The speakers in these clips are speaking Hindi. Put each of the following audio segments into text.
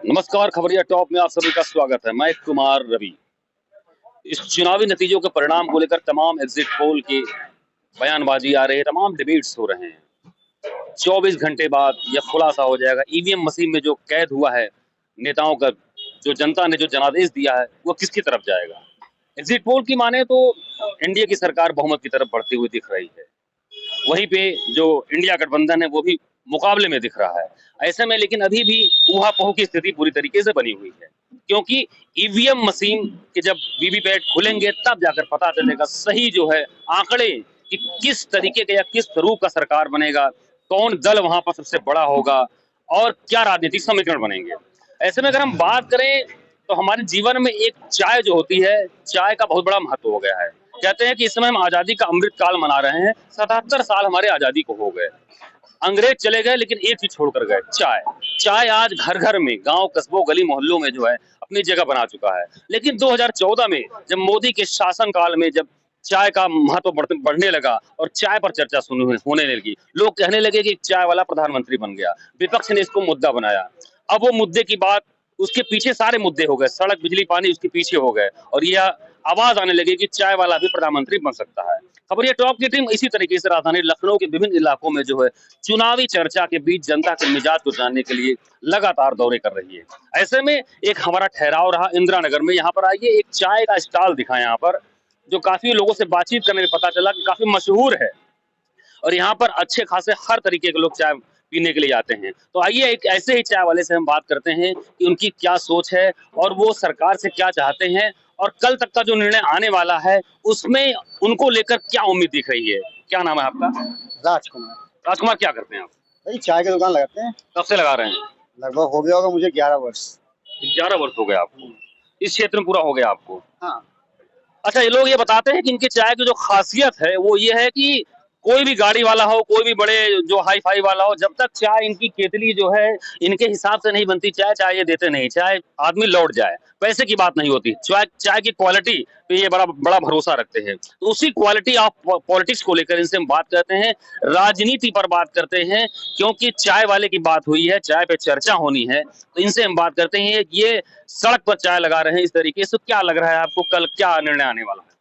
नमस्कार, खबरिया टॉप में आप सभी का स्वागत है। मैं कुमार रवि। इस चुनावी नतीजों के परिणाम को लेकर तमाम एग्जिट पोल की बयानबाजी आ रही है, तमाम डिबेट्स हो रहे हैं। 24 घंटे बाद यह खुलासा हो जाएगा ईवीएम मशीन में जो कैद हुआ है नेताओं का, जो जनता ने जो जनादेश दिया है वो किसकी तरफ जाएगा। एग्जिट पोल की माने तो एनडीए की सरकार बहुमत की तरफ बढ़ती हुई दिख रही है। वहीं पे जो इंडिया गठबंधन है वो भी मुकाबले में दिख रहा है। ऐसे में लेकिन अभी भी ऊहापोह की स्थिति पूरी तरीके से बनी हुई है, क्योंकि ईवीएम मशीन के जब वीवीपैट खुलेंगे तब जाकर पता चलेगा सही जो है आंकड़े कि किस तरीके का या किस स्वरूप का सरकार बनेगा, कौन दल वहां पर सबसे बड़ा होगा और क्या राजनीतिक समीकरण बनेंगे। ऐसे में अगर हम बात करें तो हमारे जीवन में एक चाय जो होती है, चाय का बहुत बड़ा महत्व हो गया है। कहते हैं कि इस समय हम आजादी का अमृत काल मना रहे हैं। 77 साल हमारे आजादी को हो गए। अंग्रेज चले गए लेकिन एक चीज छोड़कर गए, चाय। चाय आज घर घर में, गांव कस्बों गली मोहल्लों में जो है अपनी जगह बना चुका है। लेकिन 2014 में जब मोदी के शासन काल में जब चाय का महत्व बढ़ने लगा और चाय पर चर्चा होने लगी, लोग कहने लगे कि चाय वाला प्रधानमंत्री बन गया। विपक्ष ने इसको मुद्दा बनाया। अब वो मुद्दे की बात, उसके पीछे सारे मुद्दे हो गए, सड़क बिजली पानी उसके पीछे हो गए और यह आवाज आने लगी कि चाय वाला भी प्रधानमंत्री बन सकता है। खबरिया टॉप की टीम इसी तरीके से राजधानी लखनऊ के विभिन्न इलाकों में जो है चुनावी चर्चा के बीच जनता के मिजाज को जानने के लिए लगातार दौरे कर रही है। ऐसे में एक हमारा ठहराव रहा इंदिरा नगर में। यहाँ पर आइए, एक चाय का स्टॉल दिखा यहाँ पर, जो काफी लोगों से बातचीत करने में पता चला कि काफी मशहूर है और यहाँ पर अच्छे खासे हर तरीके के लोग चाय पीने के लिए आते हैं। तो आइए एक ऐसे ही चाय वाले से हम बात करते हैं कि उनकी क्या सोच है और वो सरकार से क्या चाहते हैं और कल तक का जो निर्णय आने वाला है उसमें उनको लेकर क्या उम्मीद दिख रही है। क्या नाम है आपका? राजकुमार। राजकुमार, क्या करते हैं आप? भाई चाय की दुकान लगाते हैं। कब से लगा रहे हैं? लगभग हो गया होगा मुझे 11 वर्ष। 11 वर्ष हो गए आपको? इस क्षेत्र में पूरा हो गया आपको? हाँ। अच्छा, ये लोग ये बताते हैं कि इनकी चाय की जो खासियत है वो ये है कि कोई भी गाड़ी वाला हो, कोई भी बड़े जो हाई फाई वाला हो, जब तक चाय इनकी केतली जो है इनके हिसाब से नहीं बनती चाय, चाय ये देते नहीं, चाहे आदमी लौट जाए। पैसे की बात नहीं होती, चाय चाय की क्वालिटी पे ये बड़ा बड़ा भरोसा रखते हैं। तो उसी क्वालिटी ऑफ पॉलिटिक्स को लेकर इनसे हम बात करते हैं, राजनीति पर बात करते हैं, क्योंकि चाय वाले की बात हुई है, चाय पे चर्चा होनी है। तो इनसे हम बात करते हैं, ये सड़क पर चाय लगा रहे हैं इस तरीके से, क्या लग रहा है आपको, कल क्या निर्णय आने वाला है?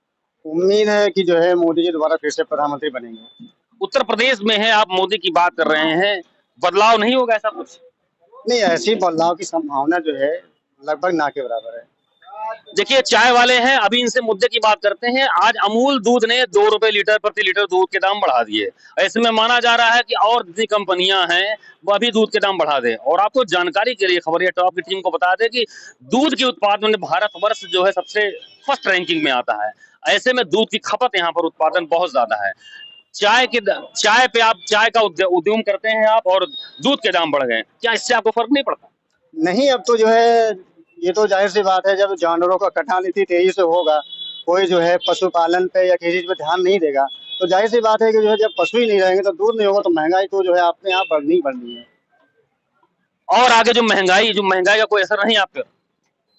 उम्मीद है कि जो है मोदी जी दोबारा फिर से प्रधानमंत्री बनेंगे। उत्तर प्रदेश में है, आप मोदी की बात कर रहे हैं, बदलाव नहीं होगा ऐसा कुछ? नहीं, ऐसी बदलाव की संभावना जो है लगभग ना के बराबर है। देखिए, चाय वाले हैं, अभी इनसे मुद्दे की बात करते हैं। आज अमूल दूध ने 2 रुपए लीटर प्रति लीटर दूध के दाम बढ़ा दिए। ऐसे में माना जा रहा है कि और जितनी कंपनियां हैं वो अभी दूध के दाम बढ़ा दें। और आपको जानकारी के लिए खबरिया टॉप की टीम को बता दें कि दूध के उत्पादन में भारतवर्ष जो है सबसे फर्स्ट रैंकिंग में आता है। ऐसे में दूध की खपत यहाँ पर उत्पादन बहुत ज्यादा है। चाय पे आप चाय का उद्यम करते हैं आप और दूध के दाम बढ़ गए, क्या इससे आपको फर्क नहीं पड़ता? नहीं, अब तो जो है ये तो जाहिर सी बात है, जब जानवरों का कटान इतनी तेजी से होगा, कोई जो है पशुपालन पे या किसी चीज पे ध्यान नहीं देगा, तो जाहिर सी बात है कि जो है जब पशु ही नहीं रहेंगे तो दूध नहीं होगा, तो महंगाई तो जो है अपने आप बढ़नी है। और आगे जो महंगाई का कोई असर नहीं आप पे?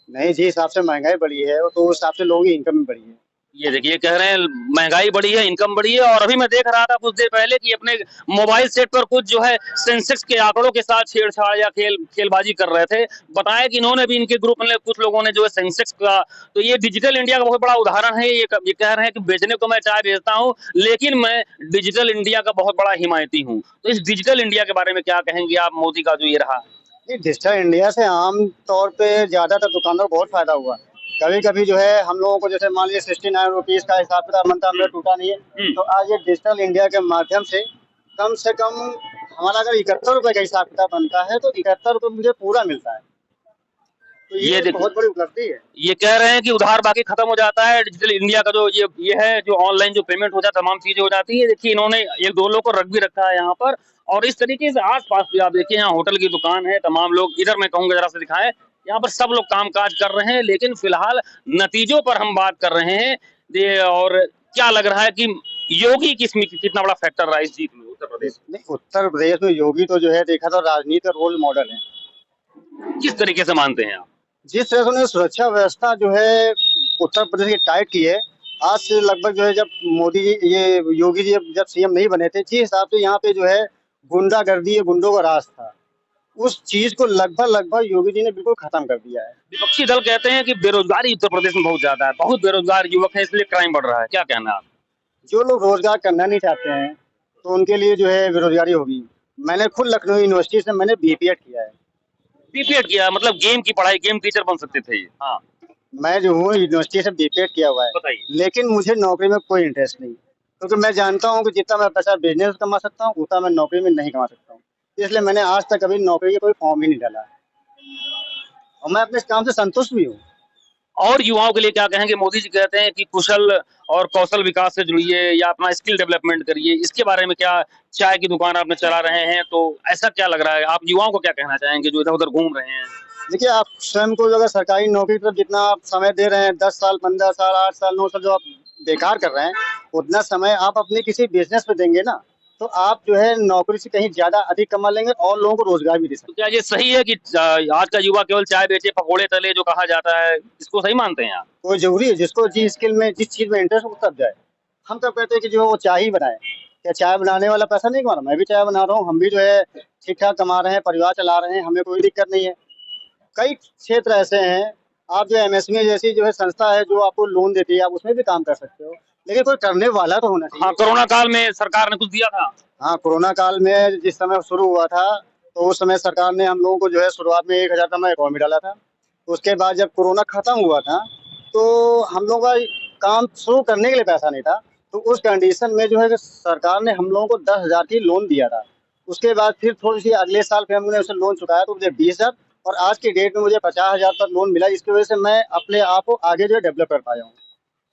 नहीं, जिस हिसाब से महंगाई बढ़ी है वो तो उस हिसाब से लोगों की इनकम भी बढ़ी है। ये देखिए, कह रहे हैं महंगाई बढ़ी है, इनकम बढ़ी है। और अभी मैं देख रहा था कुछ देर पहले कि अपने मोबाइल सेट पर कुछ जो है सेंसेक्स के आंकड़ों के साथ छेड़छाड़ या खेलबाजी कर रहे थे। बताया कि इन्होंने भी, इनके ग्रुप में कुछ लोगों ने जो है सेंसेक्स का, तो ये डिजिटल इंडिया का बहुत बड़ा उदाहरण है। ये कह रहे हैं कि बेचने को मैं चाय बेचता हूँ लेकिन मैं डिजिटल इंडिया का बहुत बड़ा हिमायती हूँ। तो इस डिजिटल इंडिया के बारे में क्या कहेंगे आप, मोदी का जो ये रहा? डिजिटल इंडिया से आम तौर पे ज्यादातर दुकानदार को बहुत फायदा हुआ। कभी कभी जो है हम लोगों को, जैसे मान लीजिए 69 रुपीज का हिसाब किताब बनता, हमने टूटा नहीं है, तो आज ये डिजिटल इंडिया के माध्यम से कम हमारा अगर 71 रुपए का हिसाब किताब बनता है तो 71 रुपए मुझे पूरा मिलता है। तो ये बहुत बड़ी उपलब्धि है। ये कह रहे हैं कि उधार बाकी खत्म हो जाता है, डिजिटल इंडिया का जो ये है, जो ऑनलाइन जो पेमेंट हो जाता है, तमाम चीजें हो जाती है। देखिए, इन्होंने एक दो लोग को रख भी रखा है यहाँ पर। और इस तरीके से आसपास भी आप देखिए, यहाँ होटल की दुकान है, तमाम लोग, इधर मैं कहूँगा जरा से दिखाएं, यहाँ पर सब लोग कामकाज कर रहे हैं। लेकिन फिलहाल नतीजों पर हम बात कर रहे हैं। और क्या लग रहा है कि योगी कितना बड़ा फैक्टर रहा इस जीत में उत्तर प्रदेश में? नहीं, उत्तर प्रदेश में योगी तो जो है देखा तो राजनीति का रोल मॉडल है। किस तरीके से मानते हैं आप? जिस तरह से उन्होंने सुरक्षा व्यवस्था जो है उत्तर प्रदेश की टाइट की है, आज से लगभग जो है जब मोदी जी, ये योगी जी जब सीएम नहीं बने थे, जिस हिसाब से यहाँ पे जो है गुंडागर्दी, गुंडों का राज था, उस चीज को लगभग योगी जी ने बिल्कुल खत्म कर दिया है। विपक्षी दल कहते हैं कि बेरोजगारी उत्तर प्रदेश में बहुत ज्यादा है, बहुत बेरोजगार युवक हैं, इसलिए क्राइम बढ़ रहा है। क्या कहना है आप? जो लोग रोजगार करना नहीं चाहते हैं तो उनके लिए जो है बेरोजगारी होगी। मैंने खुद लखनऊ यूनिवर्सिटी से मैंने बीपीएड किया है। बीपीएड किया मतलब गेम की पढ़ाई, गेम टीचर बन सकते थे ये। हाँ मैं जो हूँ यूनिवर्सिटी से बीपीएड किया हुआ है, बताइए। लेकिन मुझे नौकरी में कोई इंटरेस्ट नहीं, क्योंकि मैं जानता हूँ कि जितना मैं पैसा बिजनेस कमा सकता हूँ उतना मैं नौकरी में नहीं कमा सकता हूँ। इसलिए मैंने आज तक कभी नौकरी का कोई फॉर्म ही नहीं डाला और मैं अपने इस काम से संतुष्ट भी हूँ। और युवाओं के लिए क्या कहेंगे? मोदी जी कहते हैं कि कुशल और कौशल विकास से जुड़िए या अपना स्किल डेवलपमेंट करिए, इसके बारे में क्या? चाय की दुकान आपने चला रहे हैं, तो ऐसा क्या लग रहा है? आप युवाओं को क्या कहना चाहेंगे जो इधर उधर घूम रहे हैं? देखिए, आप स्वयं को अगर सरकारी नौकरी की तरफ जितना आप समय दे रहे हैं, 10 साल, 15 साल, 8 साल, 9 साल जो आप बेकार कर रहे हैं, उतना समय आप अपने किसी बिजनेस में देंगे ना, तो आप जो है नौकरी से कहीं ज्यादा अधिक कमा लेंगे और लोगों को रोजगार भी दे तो सकते क्या ये सही है कि आज का युवा केवल चाय बेचे, पकौड़े तले जो कहा जाता है, इसको सही मानते हैं आप? हैं। कोई जरूरी है जिसको जिस स्किल में जिस चीज में इंटरेस्ट हो तब जाए। हम तब कहते हैं कि जो वो चाय ही बनाए। क्या चाय बनाने वाला पैसा नहीं कमा रहा? मैं भी चाय बना रहा हूँ, हम भी जो है ठीक ठाक कमा रहे हैं, परिवार चला रहे हैं, हमें कोई दिक्कत नहीं है। कई क्षेत्र ऐसे हैं, आप जो एमएसएमई जैसी जो है संस्था है जो आपको लोन देती है, आप उसमें भी काम कर सकते हो, लेकिन कोई करने वाला तो होना चाहिए। हाँ, कोरोना काल में सरकार ने कुछ दिया था। हाँ, कोरोना काल में जिस समय शुरू हुआ था तो उस समय सरकार ने हम लोगों को जो है शुरुआत में 1000 का मैं अकाउंट में डाला था। उसके बाद जब कोरोना खत्म हुआ था तो हम लोगों का काम शुरू करने के लिए पैसा नहीं था, तो उस कंडीशन में जो है कि सरकार ने हम लोगों को 10,000 की लोन दिया था। उसके बाद फिर थोड़ी सी अगले साल फिर हमने उसे लोन चुकाया तो मुझे 20,000 और आज की डेट में मुझे 50,000 तक लोन मिला, जिसकी वजह से मैं अपने आप को आगे जो है डेवलप कर पाया हूँ।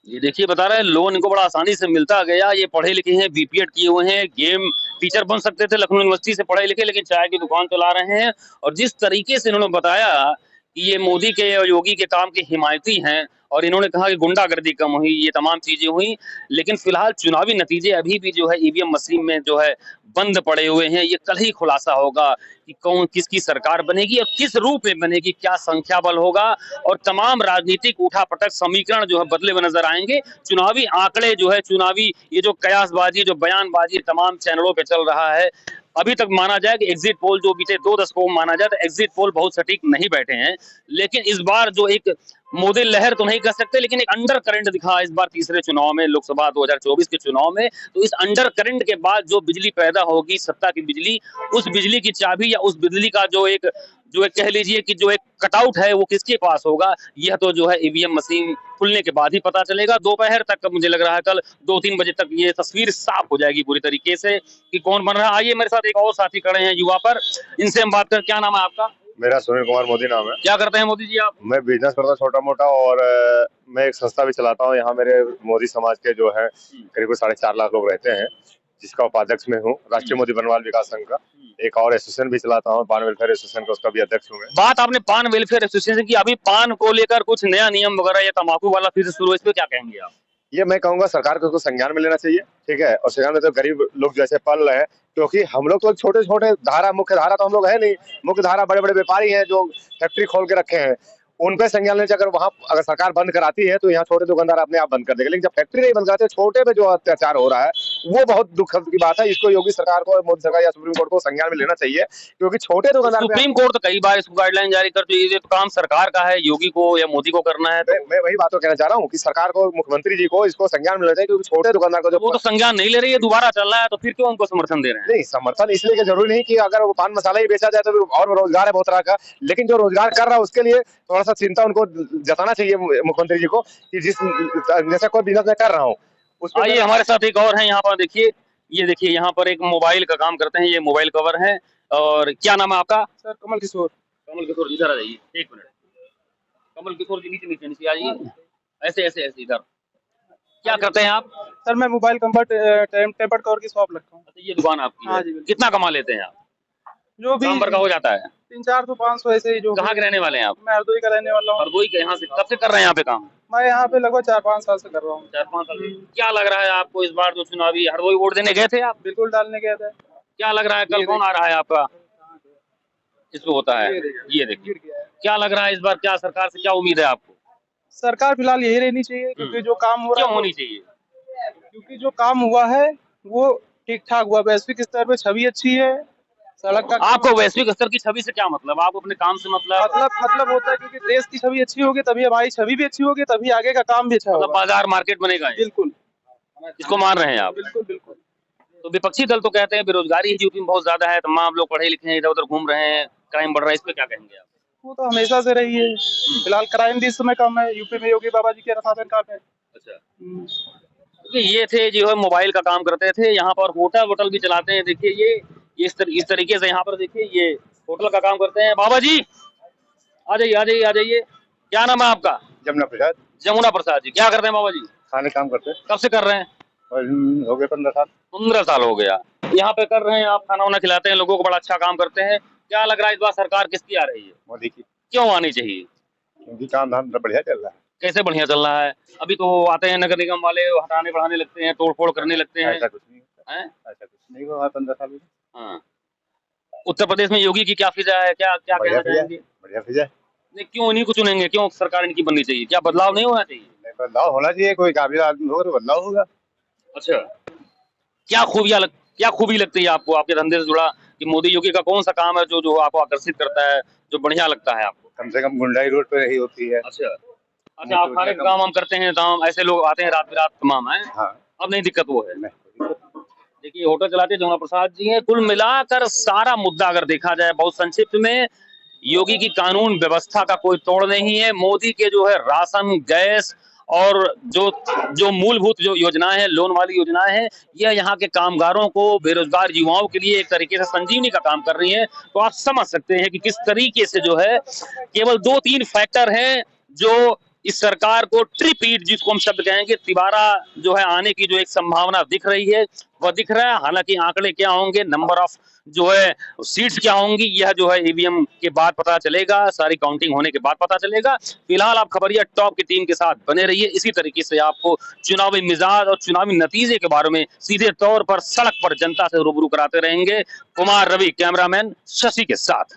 ये देखिए बता रहे हैं लोन इनको बड़ा आसानी से मिलता गया, ये पढ़े लिखे हैं, बीपीएड किए हुए हैं, गेम टीचर बन सकते थे लखनऊ यूनिवर्सिटी से पढ़े लिखे, लेकिन चाय की दुकान चला रहे हैं। और जिस तरीके से इन्होंने बताया कि ये मोदी के और योगी के काम के हिमायती हैं, और इन्होंने कहा कि गुंडागर्दी कम हुई, ये तमाम चीजें हुई, लेकिन फिलहाल चुनावी नतीजे अभी भी जो है ईवीएम मशीन में जो है बंद पड़े हुए हैं। ये कल ही खुलासा होगा कि कौन किसकी सरकार बनेगी और किस रूप में बनेगी, क्या संख्या बल होगा, और तमाम राजनीतिक उठापटक समीकरण जो है बदले हुए नजर आएंगे। चुनावी आंकड़े जो है, चुनावी ये जो कयासबाजी, जो बयानबाजी तमाम चैनलों पे चल रहा है, अभी तक माना जाए कि एग्जिट पोल जो बीते 2 दशकों में माना जाए तो एग्जिट पोल बहुत सटीक नहीं बैठे हैं। लेकिन इस बार जो एक मोदी लहर तो नहीं कह सकते, लेकिन एक अंडर करंट दिखा इस बार तीसरे चुनाव में, लोकसभा 2024 के चुनाव में। तो इस अंडर करंट के बाद जो बिजली पैदा होगी, सत्ता की बिजली, उस बिजली की चाबी या उस बिजली का जो एक कह लीजिए कि जो एक कटआउट है वो किसके पास होगा, यह तो जो है ईवीएम मशीन खुलने के बाद ही पता चलेगा। दोपहर तक मुझे लग रहा है कल 2-3 बजे तक ये तस्वीर साफ हो जाएगी पूरी तरीके से कि कौन बन रहा है। आइए मेरे साथ एक और साथी खड़े हैं युवा पर, इनसे हम बात कर। क्या नाम है आपका? मेरा सुनील कुमार मोदी नाम है। क्या करते हैं मोदी जी आप? मैं बिजनेस करता हूँ छोटा मोटा, और मैं एक संस्था भी चलाता हूँ। यहाँ मेरे मोदी समाज के जो है करीब 4.5 लाख लोग रहते हैं, जिसका उपाध्यक्ष मैं हूँ। राष्ट्रीय मोदी बनवाल विकास संघ का एक और एसोसिएशन भी चलाता हूँ, पान वेलफेयर एसोसिएशन का, उसका भी अध्यक्ष हूँ मैं। बात आपने पान वेलफेयर एसोसिएशन की, अभी पान को लेकर कुछ नया नियम वगैरह या तंबाकू वाला फिर से शुरू है, इस पे क्या कहेंगे आप? ये मैं कहूँगा सरकार को संज्ञान में लेना चाहिए, ठीक है। और संज्ञान में तो गरीब लोग जैसे पल रहे हैं, क्योंकि हम लोग तो छोटे छोटे धारा, मुख्य धारा तो हम लोग है नहीं। मुख्य धारा बड़े बड़े व्यापारी हैं जो फैक्ट्री खोल के रखे हैं, उन पे संज्ञान लेने। अगर वहाँ अगर सरकार बंद कराती है तो यहाँ छोटे दुकानदार अपने आप बंद कर देंगे, लेकिन जब फैक्ट्री नहीं बंद कराते, छोटे पे जो अत्याचार हो रहा है वो बहुत दुख की बात है। इसको योगी सरकार को, मोदी सरकार या सुप्रीम कोर्ट को संज्ञान में लेना चाहिए, क्योंकि छोटे दुकानदार। सुप्रीम कोर्ट तो कई बार इसको गाइडलाइन जारी कर चुकी है, ये तो काम सरकार का है, योगी को या मोदी को करना है। मैं वही बात तो कहना चाह रहा हूँ कि सरकार को, मुख्यमंत्री जी को इसको संज्ञान में लेना चाहिए, क्योंकि छोटे दुकानदार को जो वो तो संज्ञान नहीं ले रही है, दोबारा चल रहा है, तो फिर क्यों उनको समर्थन दे रहे हैं? नहीं, समर्थन इसलिए कि जरूरी नहीं कि अगर वो पान मसाला ही बेचा जाए तो और रोजगार है बहुत तरह का, लेकिन जो रोजगार कर रहा है उसके लिए थोड़ा सा चिंता उनको जताना चाहिए मुख्यमंत्री जी को, कि जिस जैसे कोई बिजनेस मैं कर रहा हूँ। आइए हमारे साथ एक और है यहाँ पर, देखिए ये देखिए यहाँ पर एक मोबाइल का काम करते हैं, ये मोबाइल कवर है। और क्या नाम है आपका? सर कमल किशोर। कमल किशोर जी, इधर आ जाइए 1 मिनट। कमल किशोर जी नीचे नीचे नीचे आइए, ऐसे ऐसे ऐसे इधर। क्या करते हैं आप? सर मैं मोबाइल टेम्पर्ड कवर की शॉप लगता हूँ। ये दुकान आपकी हाँ है? जी, बिल्कुल। कितना कमा लेते हैं आप? जो भी काम भर का हो जाता है? 300-400 500 ऐसे ही। जो कहाँ के रहने वाले हैं आप? मैं हरदोई का रहने वाला हूँ। हरदोई के? यहाँ से कब से कर रहे हैं यहाँ पे काम? मैं यहाँ पे लगभग 4-5 साल से कर रहा हूँ। 4-5 साल। क्या लग रहा है आपको इस बार जो चुनावी, हरदोई वोट देने गए थे आप? बिल्कुल डालने गया था। क्या लग रहा है कल कौन आ रहा है आपका? इसको होता है, ये देखिए क्या लग रहा है इस बार, क्या सरकार से क्या उम्मीद है आपको? सरकार फिलहाल यही रहनी चाहिए, क्योंकि जो काम हो रहा क्यों है, होनी चाहिए? क्योंकि जो काम हुआ है वो ठीक ठाक हुआ। वैश्विक स्तर पे छवि अच्छी है, सड़क का आपको वैश्विक स्तर की छवि से क्या मतलब? आप अपने काम से मतलब होता है क्योंकि देश की छवि अच्छी होगी तभी हमारी छवि भी अच्छी होगी, तभी आगे का काम भी अच्छा मतलब होगा। बाजार मार्केट बनेगा ये? बिल्कुल इसको मान रहे हैं आप? बिल्कुल बिल्कुल। तो विपक्षी दल तो कहते हैं बेरोजगारी यूपी में बहुत ज्यादा है, तमाम लोग पढ़े लिखे हैं इधर उधर घूम रहे हैं, क्राइम बढ़ रहा है, इस पे क्या कहेंगे आप? वो तो हमेशा से रही है। फिलहाल क्राइम भी इस समय कम है, यूपी में योगी बाबा जी के शासन काल में। अच्छा, क्योंकि ये थे जो है मोबाइल का काम करते थे, यहाँ पर होटल वोटल भी चलाते हैं। देखिए ये इस तरीके से यहाँ पर देखिए ये होटल का काम करते हैं। बाबा जी आ जाइए आ जाइए आ जाइए, क्या नाम है आपका? जमुना प्रसाद। जमुना प्रसाद जी, क्या करते हैं बाबा जी? खाने काम करते हैं। कब से कर रहे हैं? और हो गए 15 साल। 15 साल हो गया यहाँ पे कर रहे हैं आप, खाना वाना खिलाते हैं लोगों को, बड़ा अच्छा काम करते हैं। क्या लग रहा है इस बार सरकार किसकी आ रही है? मोदी की। क्यों आनी चाहिए? क्योंकि काम धाम बढ़िया चल रहा है। कैसे बढ़िया चल रहा है? अभी तो आते हैं नगर निगम वाले, हटाने बढ़ाने लगते हैं, तोड़ फोड़ करने लगते हैं। ऐसा कुछ नहीं होता हैं? ऐसा कुछ नहीं हुआ 15 साल में। हाँ। उत्तर प्रदेश में योगी की क्या फिजा है? क्या क्या कहना चाहेंगे? बढ़िया फिजा। नहीं, क्यों इन्हीं को चुनेंगे? क्यों सरकार इनकी बननी चाहिए? क्या बदलाव नहीं होना चाहिए? बदलाव होना चाहिए, कोई काबिल आदमी होगा तो बदलाव होगा। अच्छा, क्या खूबी लगती है आपको आपके धंधे से जुड़ा कि मोदी योगी का कौन सा काम है जो जो आपको आकर्षित करता है, जो बढ़िया लगता है आपको? कम से कम गुंडाई रोड पे नहीं होती है। अच्छा अच्छा, आप खाने का काम हम करते हैं, तमाम ऐसे लोग आते हैं रात बिरात तमाम है। हाँ। अब नहीं दिक्कत वो है। नहीं। देखिए होटल चलाते जमुना प्रसाद जी हैं। कुल मिलाकर सारा मुद्दा अगर देखा जाए बहुत संक्षिप्त में, योगी की कानून व्यवस्था का कोई तोड़ नहीं है। मोदी के जो है राशन, गैस और जो जो मूलभूत जो योजनाएं हैं, लोन वाली योजनाएं हैं, यह यहाँ के कामगारों को, बेरोजगार युवाओं के लिए एक तरीके से संजीवनी का काम कर रही है। तो आप समझ सकते हैं कि किस तरीके से जो है केवल 2-3 फैक्टर हैं जो इस सरकार को ट्रिपीट, जिसको हम शब्द कहेंगे, तिबारा जो है आने की जो एक संभावना दिख रही है वह दिख रहा है। हालांकि आंकड़े क्या होंगे, नंबर ऑफ जो है सीट्स क्या होंगी, यह जो है ईवीएम के बाद पता चलेगा, सारी काउंटिंग होने के बाद पता चलेगा। फिलहाल आप खबरिया टॉप की टीम के साथ बने रहिए, इसी तरीके से आपको चुनावी मिजाज और चुनावी नतीजे के बारे में सीधे तौर पर सड़क पर जनता से रूबरू कराते रहेंगे। कुमार रवि कैमरामैन शशि के साथ।